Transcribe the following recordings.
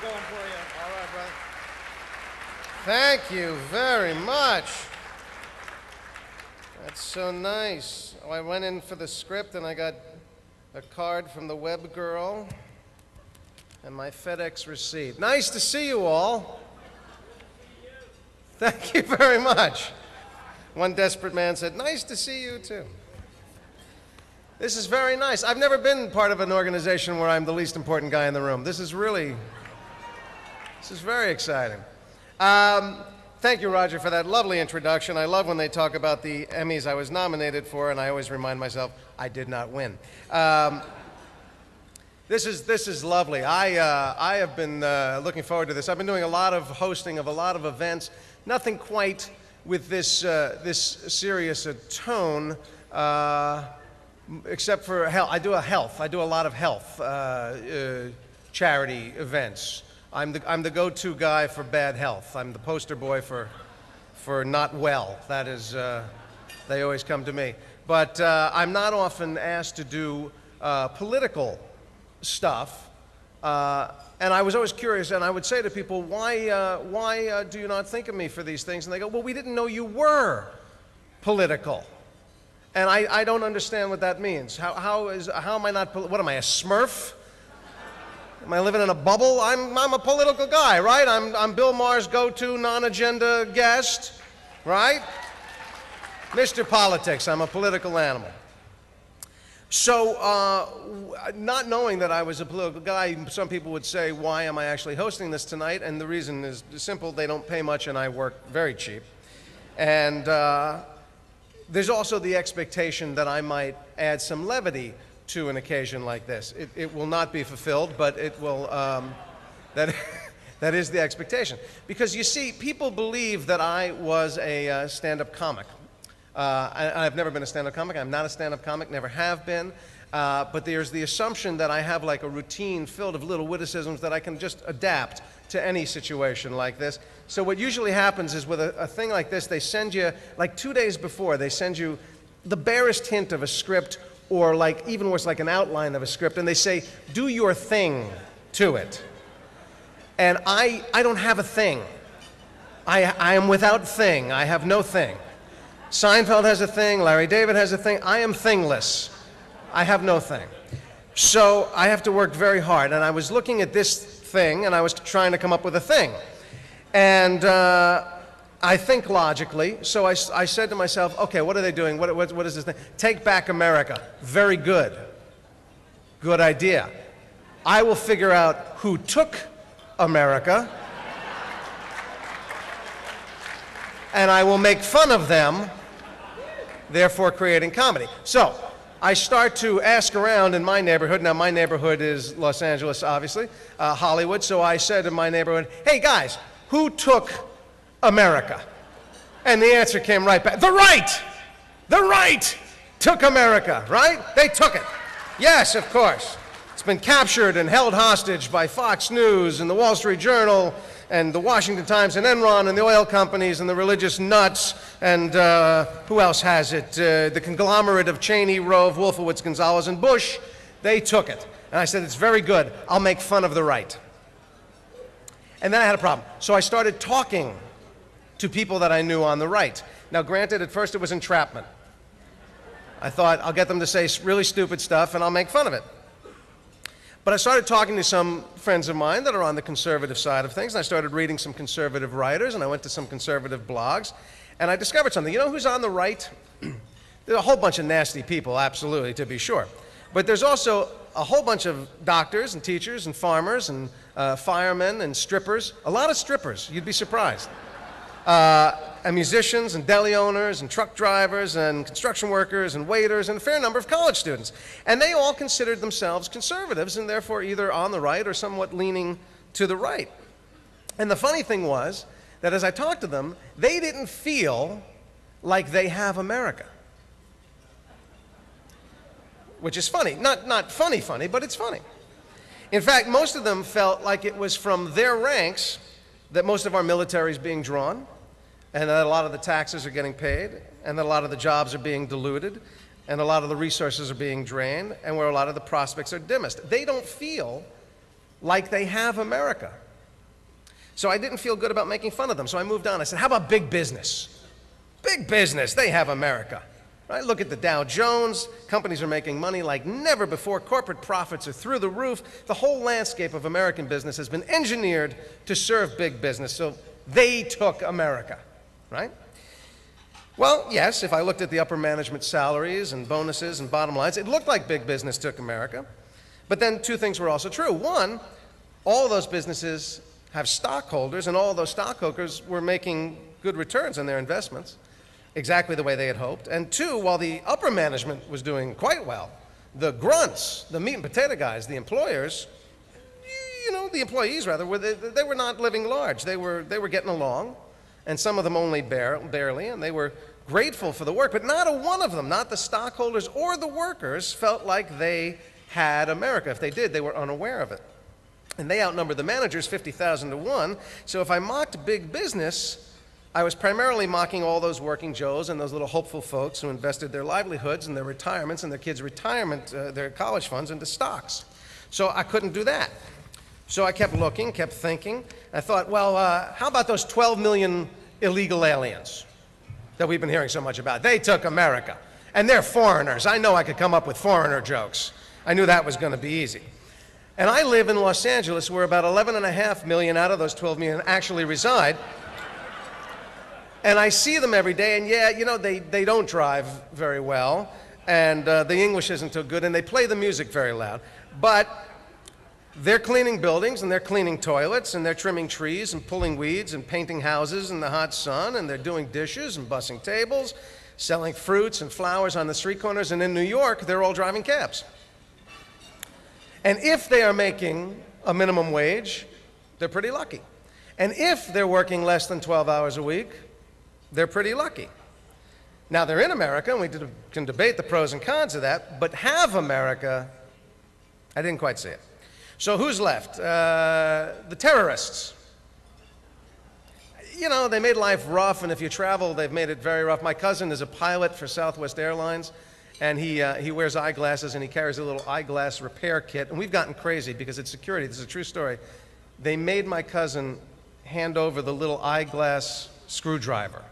going for you. All right, brother. Thank you very much. That's so nice. Oh, I went in for the script and I got a card from the web girl and my FedEx receipt. Nice to see you all. Thank you very much. One desperate man said, nice to see you too. This is very nice. I've never been part of an organization where I'm the least important guy in the room. This is very exciting. Thank you, Roger, for that lovely introduction. I love when they talk about the Emmys I was nominated for, and I always remind myself I did not win. This is lovely. I have been looking forward to this. I've been doing a lot of hosting of a lot of events. Nothing quite with this serious a tone, except for health. I do a lot of health charity events. I'm the go-to guy for bad health. I'm the poster boy for not well. That is, they always come to me. But I'm not often asked to do political stuff. And I was always curious, and I would say to people, why do you not think of me for these things? And they go, well, we didn't know you were political. And I don't understand what that means. How am I not, what am I, a Smurf? Am I living in a bubble? I'm a political guy, right? I'm Bill Maher's go-to non-agenda guest, right? Mr. Politics, I'm a political animal. So, not knowing that I was a political guy, some people would say, why am I actually hosting this tonight? And the reason is simple, they don't pay much and I work very cheap. And there's also the expectation that I might add some levity to an occasion like this. It will not be fulfilled, but it will, that is the expectation. Because you see, people believe that I was a stand-up comic. I've never been a stand-up comic. I'm not a stand-up comic, never have been. But there's the assumption that I have like a routine filled of little witticisms that I can just adapt to any situation like this. So what usually happens is with a thing like this, they send you, like 2 days before, they send you the barest hint of a script or like even worse, like an outline of a script, and they say, do your thing to it. And I don't have a thing. I am without thing. I have no thing. Seinfeld has a thing, Larry David has a thing. I am thingless. I have no thing. So I have to work very hard. And I was looking at this thing, and I was trying to come up with a thing. And I think logically, so I said to myself, okay, what are they doing? What is this thing? Take Back America. Very good. Good idea. I will figure out who took America, and I will make fun of them, therefore creating comedy. So I start to ask around in my neighborhood. Now, my neighborhood is Los Angeles, obviously, Hollywood. So I said in my neighborhood, hey, guys, who took America? And the answer came right back. The right! The right took America, right? They took it. Yes, of course. It's been captured and held hostage by Fox News and the Wall Street Journal and the Washington Times and Enron and the oil companies and the religious nuts and who else has it? The conglomerate of Cheney, Rove, Wolfowitz, Gonzalez, and Bush. They took it. And I said, it's very good. I'll make fun of the right. And then I had a problem. So I started talking to people that I knew on the right. Now, granted, at first it was entrapment. I thought, I'll get them to say really stupid stuff and I'll make fun of it. But I started talking to some friends of mine that are on the conservative side of things, and I started reading some conservative writers, and I went to some conservative blogs, and I discovered something. You know who's on the right? There's a whole bunch of nasty people, absolutely, to be sure. But there's also a whole bunch of doctors and teachers and farmers and firemen and strippers. A lot of strippers, you'd be surprised. And musicians and deli owners and truck drivers and construction workers and waiters and a fair number of college students. And they all considered themselves conservatives and therefore either on the right or somewhat leaning to the right. And the funny thing was that as I talked to them, they didn't feel like they have America. Which is funny. Not funny, but it's funny. In fact, most of them felt like it was from their ranks that most of our military is being drawn, and that a lot of the taxes are getting paid, and that a lot of the jobs are being diluted, and a lot of the resources are being drained, and where a lot of the prospects are dimmest. They don't feel like they have America. So I didn't feel good about making fun of them, so I moved on. I said, how about big business? Big business, they have America. Right? Look at the Dow Jones. Companies are making money like never before. Corporate profits are through the roof. The whole landscape of American business has been engineered to serve big business, so they took America, right? Well, yes, if I looked at the upper management salaries and bonuses and bottom lines, it looked like big business took America. But then two things were also true. One, all of those businesses have stockholders, and all of those stockholders were making good returns on their investments, exactly the way they had hoped. And two, while the upper management was doing quite well, the grunts, the meat and potato guys, the employers, you know, the employees rather, they were not living large. They were getting along, and some of them only barely, and they were grateful for the work, but not a one of them, not the stockholders or the workers, felt like they had America. If they did, they were unaware of it. And they outnumbered the managers 50,000 to 1, so if I mocked big business, I was primarily mocking all those working Joes and those little hopeful folks who invested their livelihoods and their retirements and their kids' retirement, their college funds into stocks. So I couldn't do that. So I kept looking, kept thinking. I thought, well, how about those 12 million illegal aliens that we've been hearing so much about? They took America. And they're foreigners. I know I could come up with foreigner jokes. I knew that was going to be easy. And I live in Los Angeles, where about 11.5 million out of those 12 million actually reside. And I see them every day, and yeah, you know, they don't drive very well, and the English isn't too good, and they play the music very loud. But they're cleaning buildings, and they're cleaning toilets, and they're trimming trees, and pulling weeds, and painting houses in the hot sun, and they're doing dishes, and bussing tables, selling fruits and flowers on the street corners, and in New York, they're all driving cabs. And if they are making a minimum wage, they're pretty lucky. And if they're working less than 12 hours a week, they're pretty lucky. Now, they're in America, and we can debate the pros and cons of that, but have America, I didn't quite see it. So who's left? The terrorists. You know, they made life rough, and if you travel, they've made it very rough. My cousin is a pilot for Southwest Airlines, and he wears eyeglasses, and he carries a little eyeglass repair kit, and we've gotten crazy because it's security. This is a true story. They made my cousin hand over the little eyeglass screwdriver.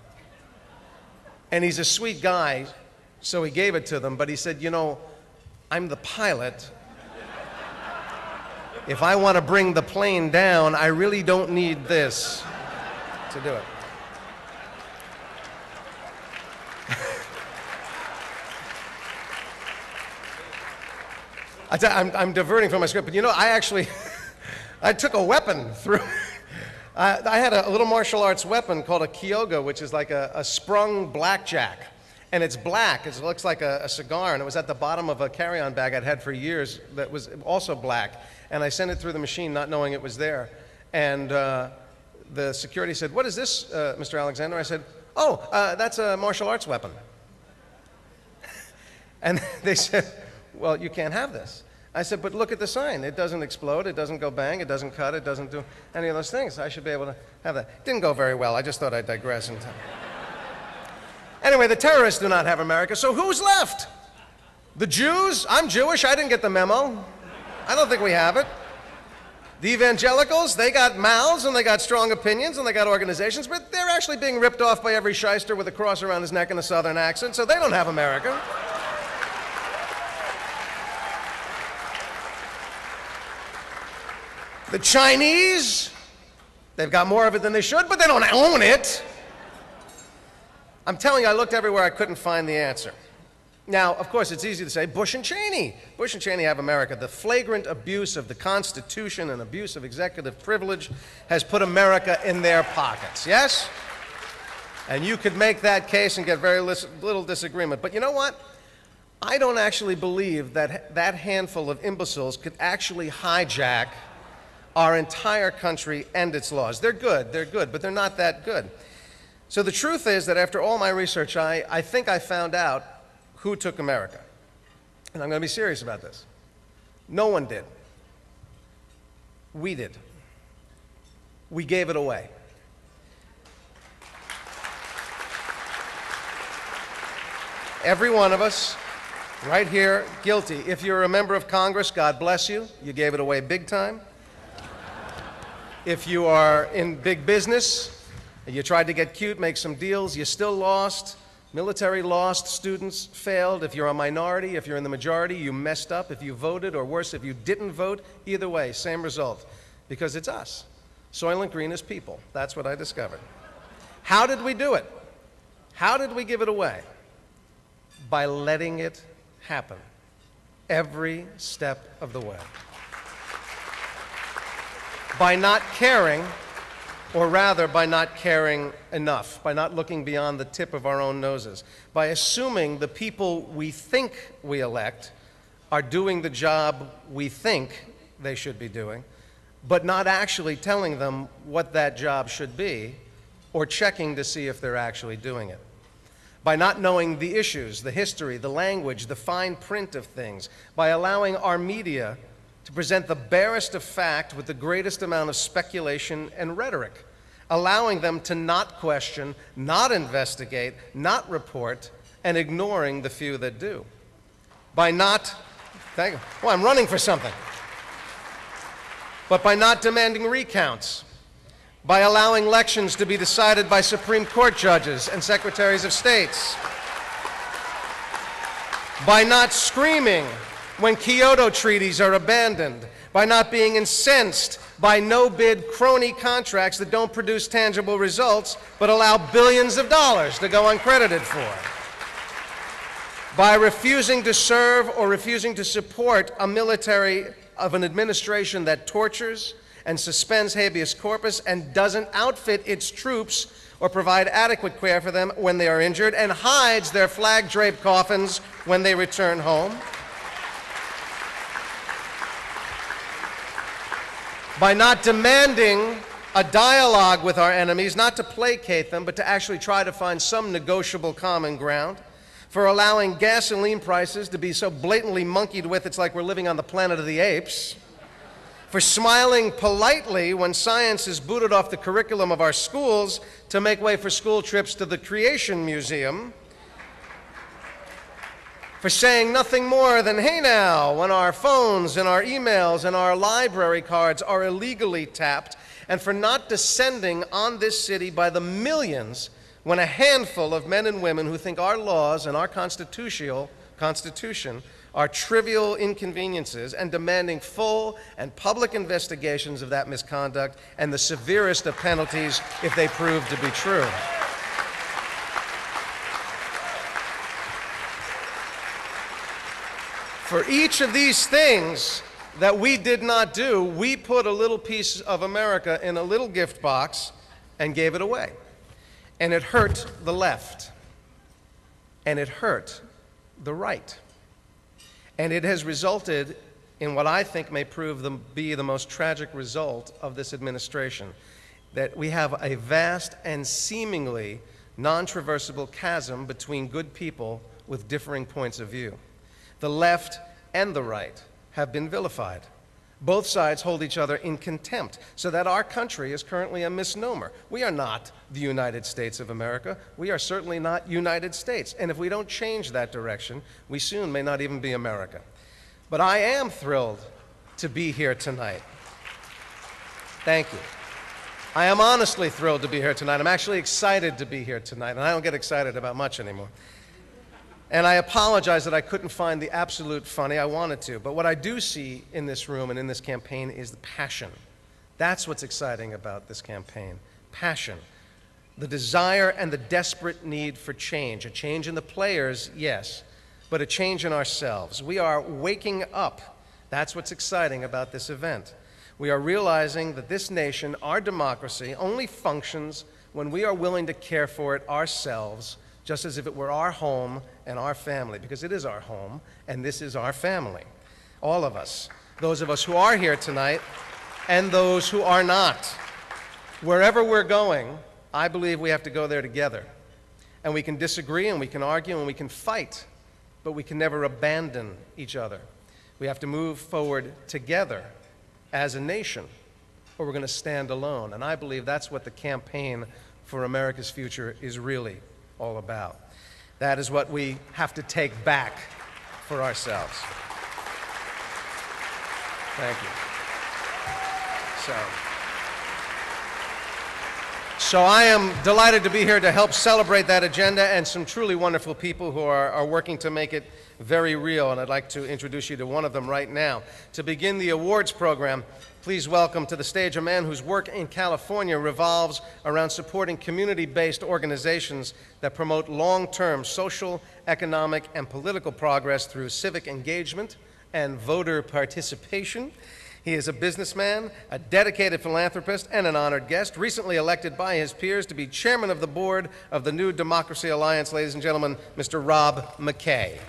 And he's a sweet guy, so he gave it to them, but he said, you know, I'm the pilot. If I want to bring the plane down, I really don't need this to do it. I'm diverting from my script, but you know, I actually, I took a weapon through. I had a little martial arts weapon called a Kyoga, which is like a sprung blackjack. And it's black. It looks like a cigar, and it was at the bottom of a carry-on bag I'd had for years that was also black. And I sent it through the machine not knowing it was there. And the security said, what is this, Mr. Alexander? I said, oh, that's a martial arts weapon. And they said, well, you can't have this. I said, but look at the sign. It doesn't explode, it doesn't go bang, it doesn't cut, it doesn't do any of those things. I should be able to have that. It didn't go very well. I just thought I'd digress. Anyway, the terrorists do not have America, so who's left? The Jews? I'm Jewish. I didn't get the memo. I don't think we have it. The evangelicals, they got mouths, and they got strong opinions, and they got organizations, but they're actually being ripped off by every shyster with a cross around his neck and a southern accent, so they don't have America. The Chinese, they've got more of it than they should, but they don't own it. I'm telling you, I looked everywhere, I couldn't find the answer. Now, of course, it's easy to say Bush and Cheney. Bush and Cheney have America. The flagrant abuse of the Constitution and abuse of executive privilege has put America in their pockets, yes? And you could make that case and get very little disagreement. But you know what? I don't actually believe that that handful of imbeciles could actually hijack our entire country and its laws. They're good, but they're not that good. So the truth is that after all my research, I think I found out who took America. And I'm going to be serious about this. No one did. We did. We gave it away. Every one of us, right here, guilty. If you're a member of Congress, God bless you. You gave it away big time. If you are in big business, you tried to get cute, make some deals, you still lost. Military lost, students failed. If you're a minority, if you're in the majority, you messed up. If you voted, or worse, if you didn't vote, either way, same result. Because it's us. Soylent Green is people. That's what I discovered. How did we do it? How did we give it away? By letting it happen. Every step of the way. By not caring, or rather by not caring enough, by not looking beyond the tip of our own noses, by assuming the people we think we elect are doing the job we think they should be doing, but not actually telling them what that job should be or checking to see if they're actually doing it. By not knowing the issues, the history, the language, the fine print of things, by allowing our media to present the barest of fact with the greatest amount of speculation and rhetoric, allowing them to not question, not investigate, not report, and ignoring the few that do. By not, thank you, well, I'm running for something. But by not demanding recounts, by allowing elections to be decided by Supreme Court judges and secretaries of states, by not screaming when Kyoto treaties are abandoned, by not being incensed by no-bid crony contracts that don't produce tangible results but allow billions of dollars to go uncredited for, by refusing to serve or refusing to support a military of an administration that tortures and suspends habeas corpus and doesn't outfit its troops or provide adequate care for them when they are injured and hides their flag-draped coffins when they return home, by not demanding a dialogue with our enemies, not to placate them, but to actually try to find some negotiable common ground, for allowing gasoline prices to be so blatantly monkeyed with it's like we're living on the planet of the apes, for smiling politely when science is booted off the curriculum of our schools to make way for school trips to the Creation Museum, for saying nothing more than, hey now, when our phones and our emails and our library cards are illegally tapped, and for not descending on this city by the millions when a handful of men and women who think our laws and our constitution are trivial inconveniences and demanding full and public investigations of that misconduct and the severest of penalties if they prove to be true. For each of these things that we did not do, we put a little piece of America in a little gift box and gave it away. And it hurt the left. And it hurt the right. And it has resulted in what I think may prove to be the most tragic result of this administration, that we have a vast and seemingly non-traversable chasm between good people with differing points of view. The left and the right have been vilified. Both sides hold each other in contempt, so that our country is currently a misnomer. We are not the United States of America. We are certainly not United States. And if we don't change that direction, we soon may not even be America. But I am thrilled to be here tonight. Thank you. I am honestly thrilled to be here tonight. I'm actually excited to be here tonight, and I don't get excited about much anymore. And I apologize that I couldn't find the absolute funny. I wanted to. But what I do see in this room and in this campaign is the passion. That's what's exciting about this campaign. Passion. The desire and the desperate need for change. A change in the players, yes, but a change in ourselves. We are waking up. That's what's exciting about this event. We are realizing that this nation, our democracy, only functions when we are willing to care for it ourselves, just as if it were our home and our family, because it is our home and this is our family. All of us, those of us who are here tonight and those who are not. Wherever we're going, I believe we have to go there together. And we can disagree and we can argue and we can fight, but we can never abandon each other. We have to move forward together as a nation, or we're going to stand alone. And I believe that's what the campaign for America's future is really all about. That is what we have to take back for ourselves. Thank you. So, So I am delighted to be here to help celebrate that agenda and some truly wonderful people who are working to make it very real, and I'd like to introduce you to one of them right now. To begin the awards program, please welcome to the stage a man whose work in California revolves around supporting community-based organizations that promote long-term social, economic, and political progress through civic engagement and voter participation. He is a businessman, a dedicated philanthropist, and an honored guest, recently elected by his peers to be chairman of the board of the New Democracy Alliance. Ladies and gentlemen, Mr. Rob MacKay.